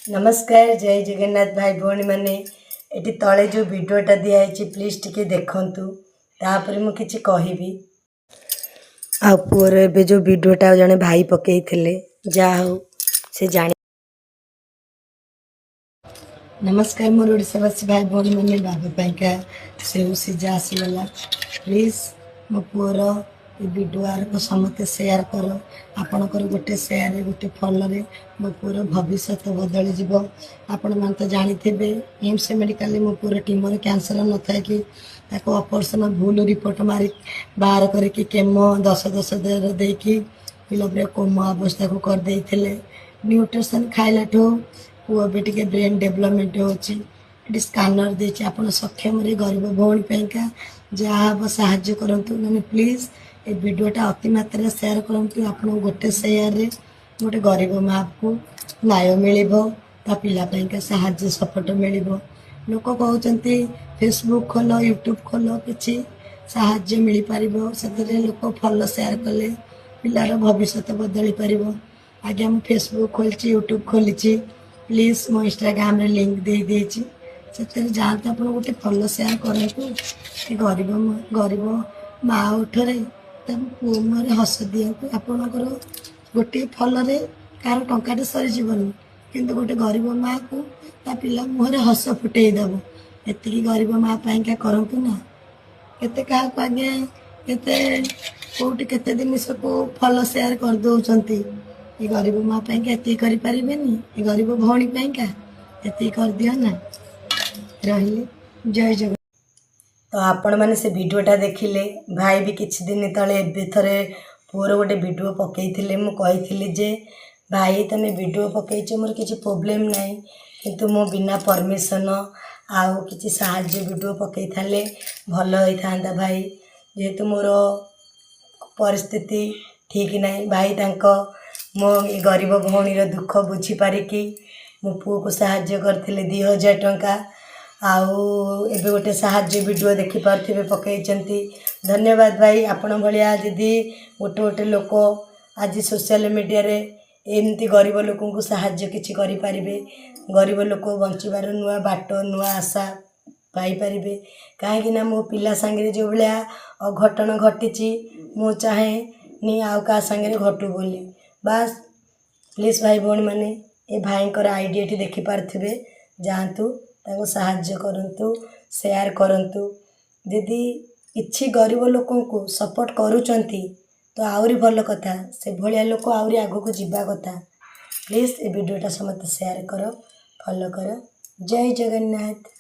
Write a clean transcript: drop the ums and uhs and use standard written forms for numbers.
नमस्कार जय जगन्नाथ भाई भौणी मैंने ये तले जो वीडियोटा दिखाई प्लीज टिके देखु तापर मु किछि कहबी आ पुअर ए जो वीडियोटा जड़े भाई पकई जा हो से जानी। नमस्कार मोर ओडावासी भाई भौणी मैंने बाबा पाइका से सिजा आसीगला प्लीज मो पुअर ये वीडियो को समस्ते सेयार कर आपणकर गोटे सेयार गोटे फल मो पुअर भविष्य बदली जीव। आपण मैंने तो जानी एम्स मेडिकल मो पुअर ट्यूमर कैंसर न था कि ऑपरेशन भूल रिपोर्ट मारी बाहर करके केमो 10 देकी फिलअप कोमा अवस्था को करदे न्यूट्रिशन खाइला पुआ भी टे ब्रेन डेवलपमेंट होती स्कानर देती आप सक्षम गरीब भौणी पाइका जहाँ हम साहाय्य करूँ मैंने प्लीज ये वीडियोटा अति मात्रा सेयार करूँ आप गोटे सेयार गोटे गरीब माँ को न्याय मिल पाइका साहाय्य सपोर्ट मिल लोक कहते फेसबुक खोल यूट्यूब खोल कि साहाय्य मिल पार से लोक फल सेयार कले पिलार भविष्य बदली पार। आगे मुझे फेसबुक खोली यूट्यूब खोली प्लीज मो इंस्टाग्राम रे लिंक दे देछि से जाते आप गोटे फल सेयार करूँ गरीब माँ उठे पुओ मुहर हस दिखाँ आपणकर गोटे फल कार टाटे सरीजन कि गोटे गरीब माँ को पिला मुहर हस फुटेदब एति गरीब माँ पाइका करूँ ना केते क्या आज्ञा केते कौटी केते जिनिस को फल सेयार कर दौरान ये गरीब माँ पाइका एति करें ये गरीब भौणी पाइका एति कर दियो ना रही जय जगन्नाथ। तो आपण मैंने से वीडियोटा देखिले भाई भी किछि दिन तले थरे पुअर गोटे वीडियो पकई मुझे जे भाई तुम वीडियो पकईच मोर किसी प्रोब्लेम ना किंतु मो बिना परमिशन आउ किसी साहाय्य वीडियो पकई थाले भल होता भाई जेहेतु मोर परिस्थिति ठीक ना भाई तांको मो गरीब भौणीर दुख बुझीपारिकी मो पुओ को साहाय्य करते 2000 टंका आउ एबे गोटे साहाय्य वीडियो देखि पार्थिबे पकईचंती। धन्यवाद भाई आपण भलिया दीदी गोटे गोटे लोक आज सोशल मीडिया रे एमती गरीब लोकों को साहाय्य किछि करि पारिबे गरीब लोक बंचिबार नुआ बाट नुआ आशा पाई पारिबे काहेकि ना मो पिला संगे जो भलिया अघटन घटिची मो चाहे नी आउ का संगे घटू बोली बस प्लीज भाई भौणी मैंने ये भाई आईडिया देखि पार्थिबे जातु ताको साहाय्य करंतु शेयर करंतु यदि किछि गरीब लोकों को सपोर्ट करूचंती तो आउरी भल कथा से भलिया लोक आउरी आगो को जीवा कथा प्लीज ये वीडियोटा समस्त शेयर करो फॉलो करो जय जगन्नाथ।